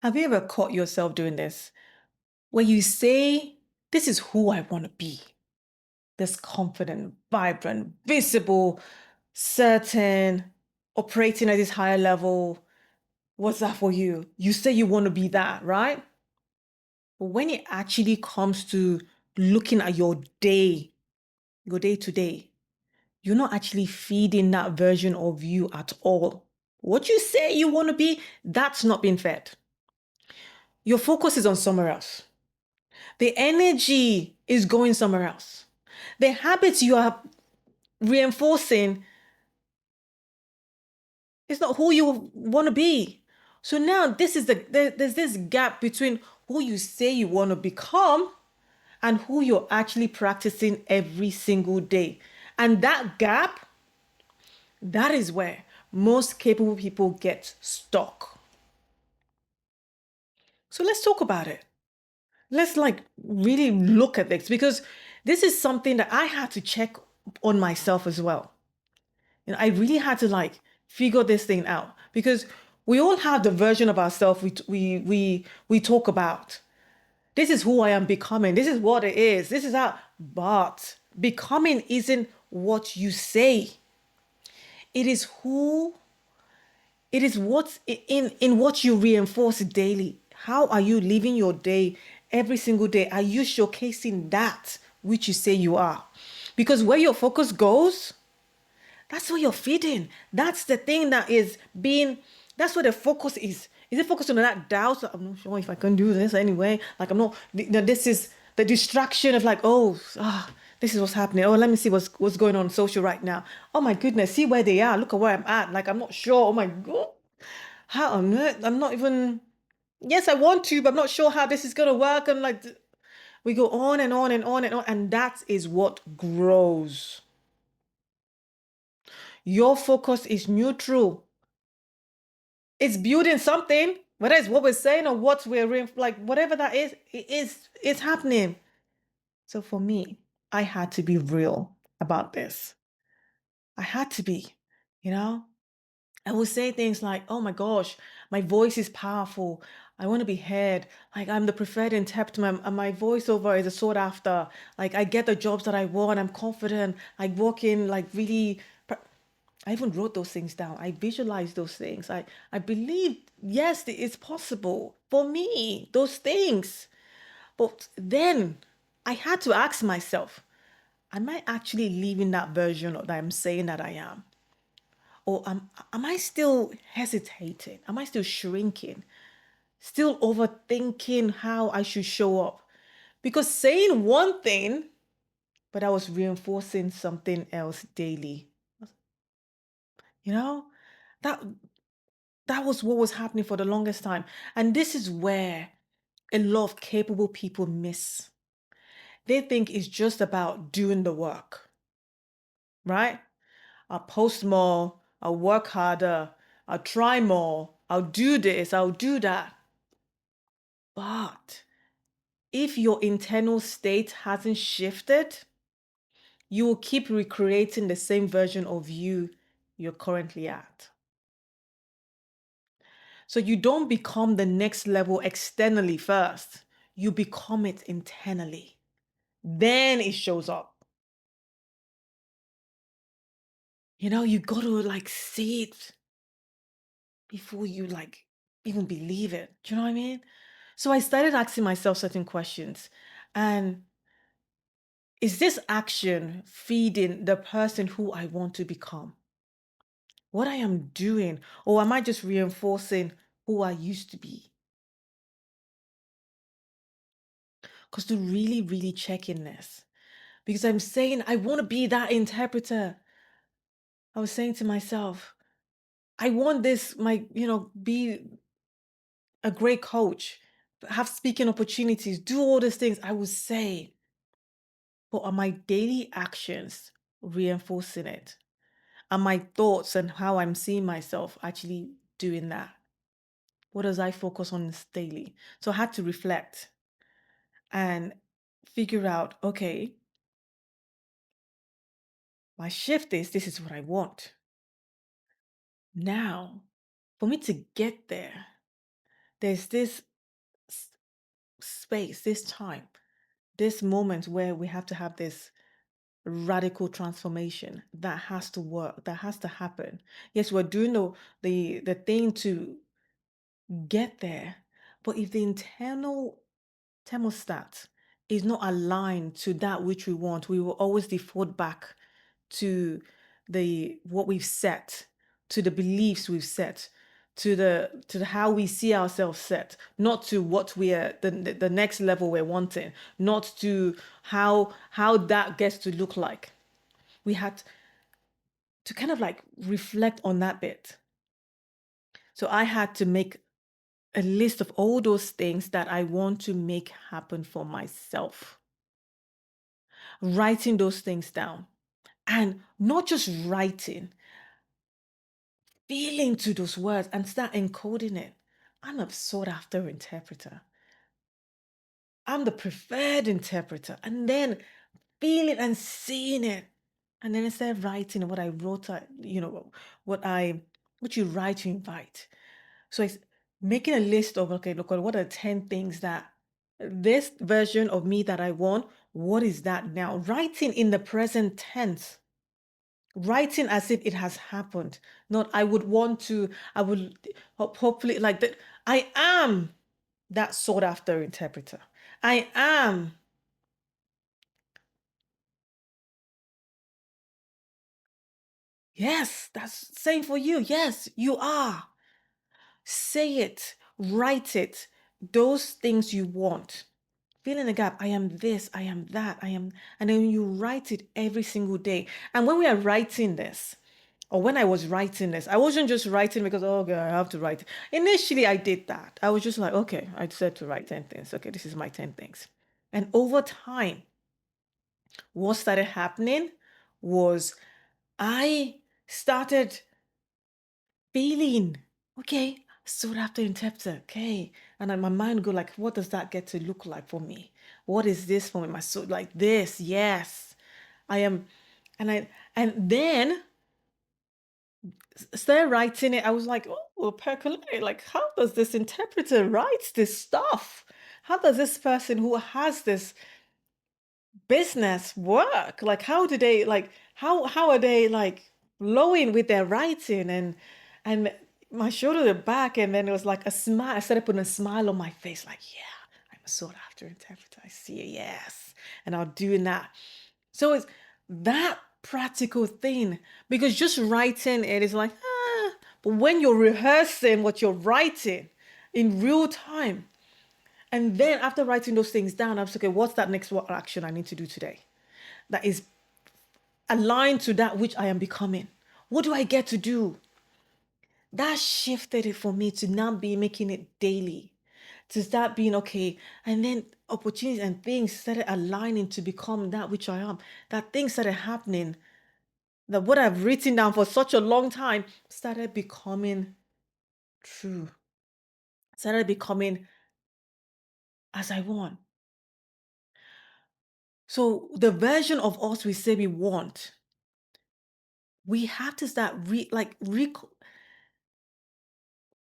Have you ever caught yourself doing this? Where you say, this is who I want to be. This confident, vibrant, visible, certain, operating at this higher level. What's that for you? You say you want to be that, right? But when it actually comes to looking at your day to day, you're not actually feeding that version of you at all. What you say you want to be, that's not being fed. Your focus is on somewhere else. The energy is going somewhere else. The habits you are reinforcing is not who you want to be. So now there's this gap between who you say you want to become and who you're actually practicing every single day. And that gap, that is where most capable people get stuck. So let's talk about it. Let's really look at this because this is something that I had to check on myself as well. I really had to figure this thing out because we all have the version of ourselves we talk about. This is who I am becoming. This is what it is. This is how. But becoming isn't what you say. It is who. It is what's in what you reinforce daily. How are you living your day every single day? Are you showcasing that which you say you are? Because where your focus goes, that's what you're feeding. That's the thing that is being, that's where the focus is. Is it focused on that doubt? I'm not sure if I can do this anyway. I'm not, this is the distraction of this is what's happening. Oh, let me see what's going on social right now. Oh my goodness, see where they are. Look at where I'm at. I'm not sure. Oh my God. How on earth? I'm not even, yes, I want to, but I'm not sure how this is going to work. And we go on and on and on and on. And that is what grows. Your focus is neutral. It's building something, whether it's what we're saying or what we're in, whatever that is, it's happening. So for me, I had to be real about this. I had to be, you know? I would say things like, oh my gosh, my voice is powerful. I want to be heard. I'm the preferred interpreter. My voiceover is a sought after. I get the jobs that I want. I'm confident. I walk in really I even wrote those things down. I visualized those things. I believe, yes, it's possible for me, those things. But then I had to ask myself, am I actually living that version that I'm saying that I am? Or am I still hesitating? Am I still shrinking? Still overthinking how I should show up? Because saying one thing, but I was reinforcing something else daily. You know? That that was what was happening for the longest time. And this is where a lot of capable people miss. They think it's just about doing the work, right? I'll post more, I'll work harder, I'll try more, I'll do this, I'll do that. But if your internal state hasn't shifted, you will keep recreating the same version of you you're currently at. So you don't become the next level externally first. You become it internally. Then it shows up. You got to see it before you even believe it. Do you know what I mean? So I started asking myself certain questions. And is this action feeding the person who I want to become? What I am doing? Or am I just reinforcing who I used to be? Because to really, really check in this, because I'm saying I want to be that interpreter. I was saying to myself, I want this, be a great coach, have speaking opportunities, do all these things. I would say, but are my daily actions reinforcing it? Are my thoughts and how I'm seeing myself actually doing that? What does I focus on this daily? So I had to reflect and figure out, okay, my shift is this is what I want. Now, for me to get there, there's this s- space, this time, this moment where we have to have this radical transformation that has to work, that has to happen. Yes, we're doing the thing to get there, but if the internal thermostat is not aligned to that which we want, we will always default back to the what we've set, to the beliefs we've set, to the how we see ourselves set, not to what we are the next level we're wanting, not to how that gets to look like. We had to kind of like reflect on that bit. So I had to make a list of all those things that I want to make happen for myself, writing those things down. And not just writing, feel into those words and start encoding it. I'm a sought after interpreter. I'm the preferred interpreter. And then feeling and seeing it. And then instead of writing what I wrote, what I what you write, you invite. So it's making a list of, okay, look, what are 10 things that this version of me that I want, what is that now? Writing in the present tense, writing as if it has happened. Not I would want to, I would hopefully like that. I am that sought after interpreter. I am. Yes, that's same for you. Yes, you are. Say it, write it, those things you want. Fill in the gap. I am this, I am that, I am. And then you write it every single day. And when we are writing this, or when I was writing this, I wasn't just writing because, oh, God, I have to write. Initially, I did that. I was just like, okay, I said to write 10 things. Okay, this is my 10 things. And over time, what started happening was I started feeling, okay, sought after interpreter, okay. And then my mind go like, what does that get to look like for me? What is this for me? My soul like this, yes. I am, and then started writing it. I was like, oh, percolate, like, how does this interpreter write this stuff? How does this person who has this business work? Like, how do they like how are they like flowing with their writing? And my shoulder to the back, and then it was like a smile. I started putting a smile on my face, like, yeah, I'm a sought after interpreter. I see it, yes. And I'll doing that. So it's that practical thing, because just writing it is like, but when you're rehearsing what you're writing in real time, and then after writing those things down, I was like, okay, what's that next what action I need to do today that is aligned to that which I am becoming? What do I get to do? That shifted it for me to now be making it daily, to start being okay. And then opportunities and things started aligning to become that which I am. That things started happening, that what I've written down for such a long time started becoming true, started becoming as I want. So the version of us we say we want, we have to start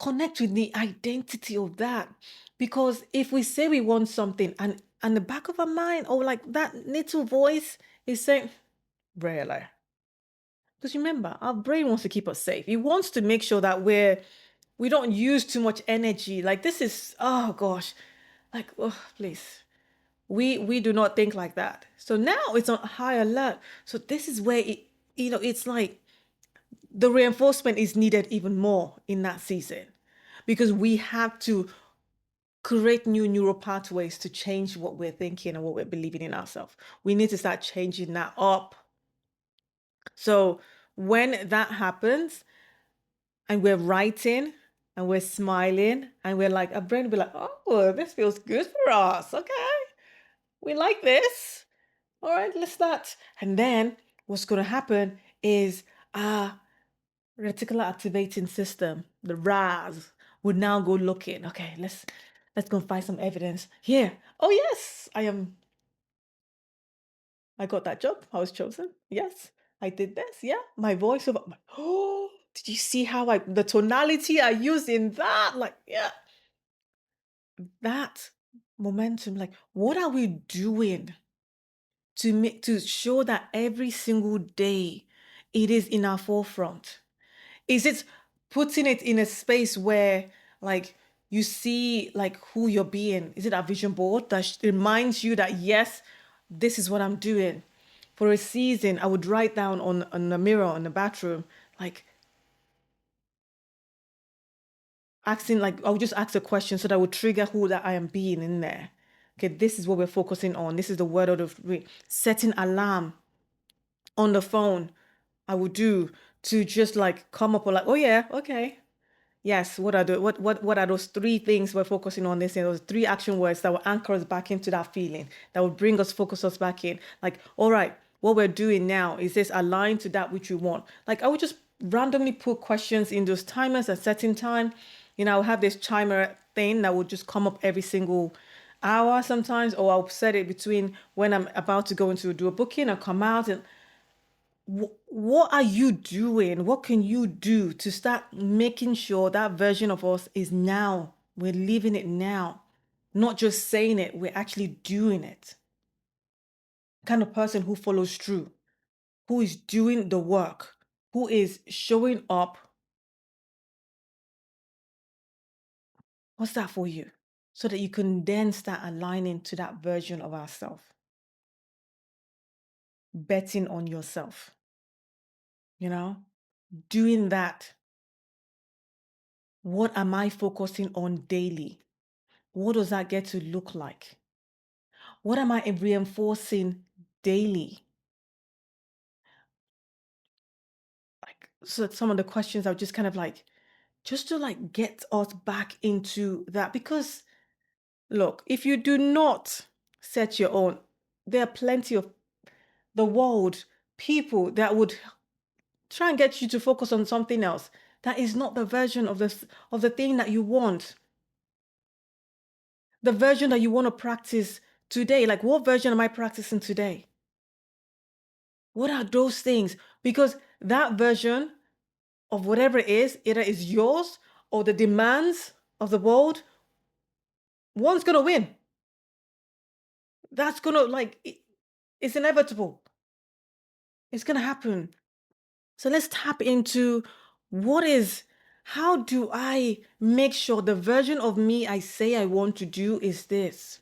connect with the identity of that. Because if we say we want something and the back of our mind, or like that little voice is saying, really. Because remember, our brain wants to keep us safe. It wants to make sure that we don't use too much energy. Like this is, oh gosh, like, oh please. We do not think like that. So now it's on high alert. So this is where it's like the reinforcement is needed even more in that season, because we have to create new neural pathways to change what we're thinking and what we're believing in ourselves. We need to start changing that up. So when that happens and we're writing and we're smiling and we're like, our brain will be like, oh, this feels good for us. Okay, we like this. All right, let's start. And then what's going to happen is our reticular activating system, the RAS, would now go looking. Okay, let's go find some evidence here. Oh yes, I got that job. I was chosen. Yes, I did this. Yeah, my voiceover. Oh, did you see how the tonality I used in that? Like, yeah. that momentum, like what are we doing to make to show that every single day it is in our forefront? Is it putting it in a space where like you see like who you're being? Is it a vision board that reminds you that yes, this is what I'm doing? For a season, I would write down on a mirror in the bathroom, like asking, like I would just ask a question so that would trigger who that I am being in there. Okay, this is what we're focusing on. This is the word of the week. Setting alarm on the phone, I would do to just like come up with like, oh yeah, okay. Yes, what are those three things we're focusing on this? And those three action words that will anchor us back into that feeling, that will bring us, focus us back in. Like, all right, what we're doing now, is this aligned to that which you want? Like I would just randomly put questions in those timers at certain time. I'll have this timer thing that would just come up every single hour sometimes, or I'll set it between when I'm about to go into do a booking or come out. And what are you doing? What can you do to start making sure that version of us is now? We're living it now, not just saying it, we're actually doing it. Kind of person who follows through, who is doing the work, who is showing up. What's that for you? So that you can then start aligning to that version of ourselves, betting on yourself, you know, doing that. What am I focusing on daily? What does that get to look like? What am I reinforcing daily? Like, so some of the questions are just kind of like, just to like get us back into that. Because look, if you do not set your own, there are plenty of the world people that would try and get you to focus on something else that is not the version of the thing that you want, the version that you want to practice today. Like, what version am I practicing today? What are those things? Because that version of whatever it is, either is yours or the demands of the world, one's gonna win. That's gonna it's inevitable. It's gonna happen. So let's tap into what is how do I make sure the version of me I say I want to do is this?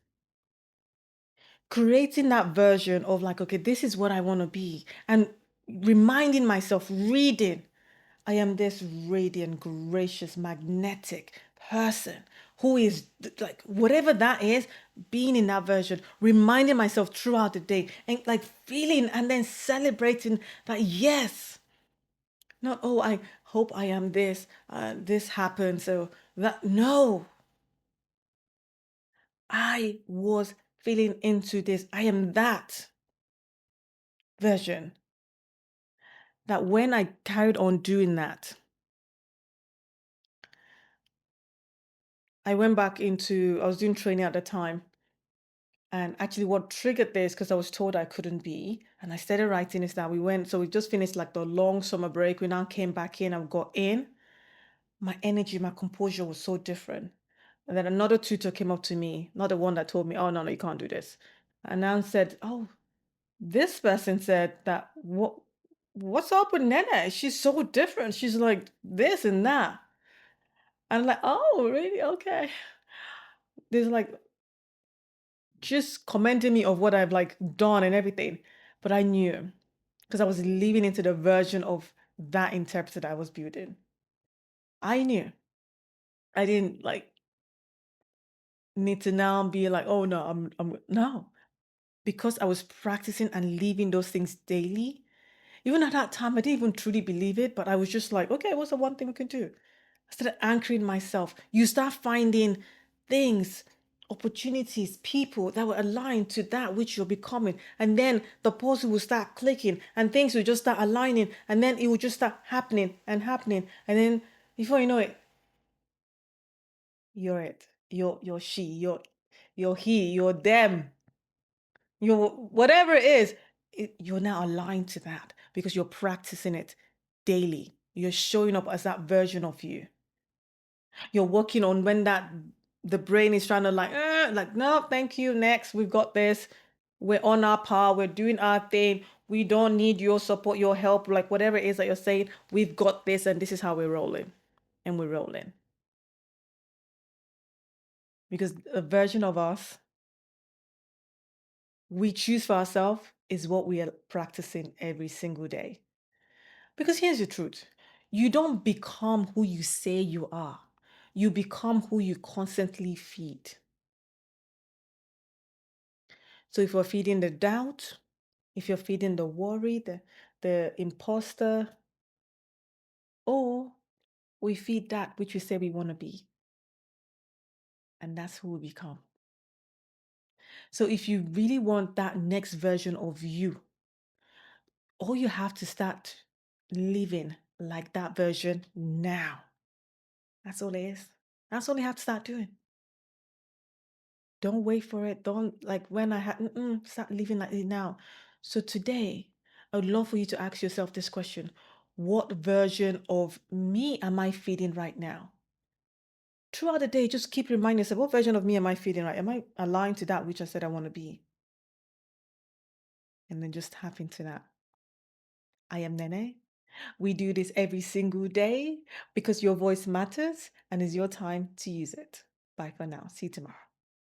Creating that version of like, okay, this is what I want to be. And reminding myself, reading, I am this radiant, gracious, magnetic person who is like, whatever that is, being in that version, reminding myself throughout the day and like feeling and then celebrating that, yes, not, oh, I hope I am this, this happened. So that, no, I was feeling into this. I am that version. That when I carried on doing that, I went back into, I was doing training at the time. And actually, what triggered this, because I was told I couldn't be, and I started writing is that we went, so we just finished like the long summer break. We now came back in and got in. My energy, my composure was so different. And then another tutor came up to me, not the one that told me, oh, no, no, you can't do this. And then said, oh, this person said that, what's up with Nene? She's so different. She's like this and that. And I'm like, oh, really? Okay. There's like just commenting me of what I've like done and everything. But I knew because I was living into the version of that interpreter that I was building. I knew. I didn't like need to now be like, oh no, I'm no. Because I was practicing and living those things daily. Even at that time, I didn't even truly believe it, but I was just like, okay, what's the one thing we can do? I started anchoring myself. You start finding things, opportunities, people that will align to that which you're becoming. And then the puzzle will start clicking and things will just start aligning. And then it will just start happening and happening. And then before you know it, you're it. You're she, you're he, you're them, you're whatever it is, you're now aligned to that because you're practicing it daily. You're showing up as that version of you. You're working on when that the brain is trying to like, no, thank you. Next, we've got this. We're on our par. We're doing our thing. We don't need your support, your help, like whatever it is that you're saying. We've got this, and this is how we're rolling. And we're rolling. Because a version of us we choose for ourselves is what we are practicing every single day. Because here's the truth, you don't become who you say you are, you become who you constantly feed. So if you're feeding the doubt, if you're feeding the worry, the imposter, or we feed that which we say we want to be, and that's who we become. So if you really want that next version of you, all you have to start living like that version now. That's all it is. That's all you have to start doing. Don't wait for it. Don't like when I had start living like it now. So today, I would love for you to ask yourself this question. What version of me am I feeding right now? Throughout the day, just keep reminding yourself, what version of me am I feeding right? Am I aligned to that which I said I want to be? And then just tap into that. I am Nene. We do this every single day because your voice matters and it's your time to use it. Bye for now. See you tomorrow.